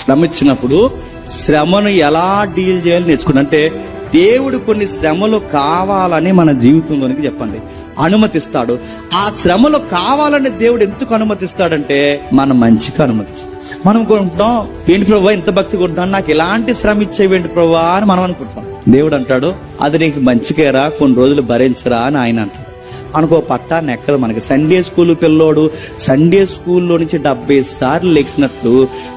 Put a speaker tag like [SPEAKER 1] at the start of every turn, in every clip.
[SPEAKER 1] శ్రమ ఇచ్చినప్పుడు శ్రమను ఎలా డీల్ చేయాలి నేర్చుకున్నా. అంటే దేవుడు కొన్ని శ్రమలు కావాలని మన జీవితంలోనికి చెప్పండి అనుమతిస్తాడు. ఆ శ్రమలు కావాలని దేవుడు ఎందుకు అనుమతిస్తాడంటే మన మంచిగా అనుమతిస్తాడు. మనం అనుకుంటాం, ఏంటి ప్రభా ఇంత భక్తి కొడుతున్నాను, నాకు ఎలాంటి శ్రమ ఇచ్చేవేంటి ప్రభా అని మనం అనుకుంటాం. దేవుడు అంటాడు, అది నీకు మంచికేరా, కొన్ని రోజులు భరించరా అని ఆయన అంటాడు. అనుకో పట్టా నెక్కలు. మనకి సండే స్కూల్ పిల్లోడు సండే స్కూల్లో నుంచి 70 సార్లు లెక్సినట్టు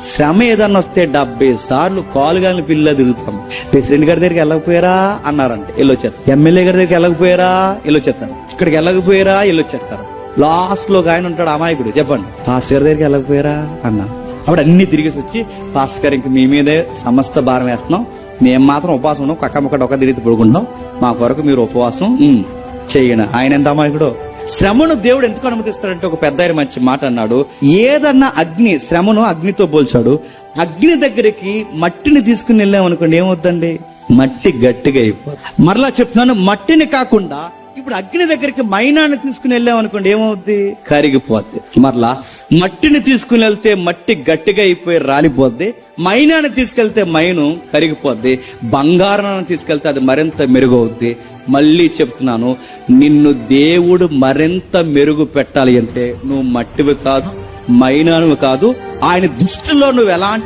[SPEAKER 1] శ్రమ ఏదన్నా వస్తే 70 సార్లు కాలుగాని పిల్ల తిరుగుతాం. ప్రెసిడెంట్ గారి దగ్గరికి వెళ్ళకపోయారా అన్నారంటే వెళ్ళొచ్చేస్తారు. ఎమ్మెల్యే గారి దగ్గరికి వెళ్ళకపోయారా వెళ్ళొచ్చేస్తారు. ఇక్కడికి వెళ్ళకపోయారా వెళ్ళొచ్చేస్తారు. లాస్ట్ లో ఆయన ఉంటాడు అమాయకుడు, చెప్పండి పాస్టర్ గారి దగ్గరికి వెళ్ళకపోయారా అన్నా. అప్పుడు అన్ని తిరిగేసి వచ్చి పాస్టర్ గారు ఇంక మీ మీదే సమస్త భారం వేస్తున్నాం, మేము మాత్రం ఉపవాసం ఉన్నాం, కక్కమ్మక్కడ ఒక తిరిగి పడుకుంటాం, మా కొరకు మీరు ఉపవాసం చేయను. ఆయన ఎంత అమాయకుడో. శ్రమను దేవుడు ఎందుకు అనుమతిస్తాడంటే ఒక పెద్ద ఆయన మంచి మాట అన్నాడు. ఏదన్నా అగ్ని, శ్రమను అగ్నితో పోల్చాడు. అగ్ని దగ్గరికి మట్టిని తీసుకుని వెళ్ళామనుకోండి ఏమవుద్దండి, మట్టి గట్టిగా అయిపోతుంది. మరలా చెప్తున్నాను, మట్టిని కాకుండా ఇప్పుడు అగ్ని దగ్గరికి మైనాన్ని తీసుకుని వెళ్ళామనుకోండి ఏమవుద్ది, కరిగిపోద్ది. మరలా మట్టిని తీసుకుని వెళ్తే మట్టి గట్టిగా అయిపోయి రాలిపోద్ది. మైనాన్ని తీసుకెళ్తే మైను కరిగిపోద్ది. బంగారాన్ని తీసుకెళ్తే అది మరింత మెరుగవుద్ది. మళ్ళీ చెప్తున్నాను, నిన్ను దేవుడు మరింత మెరుగు పెట్టాలి అంటే నువ్వు మట్టివి కాదు, మైనానువి కాదు. ఆయన దృష్టిలో నువ్వు ఎలాంటి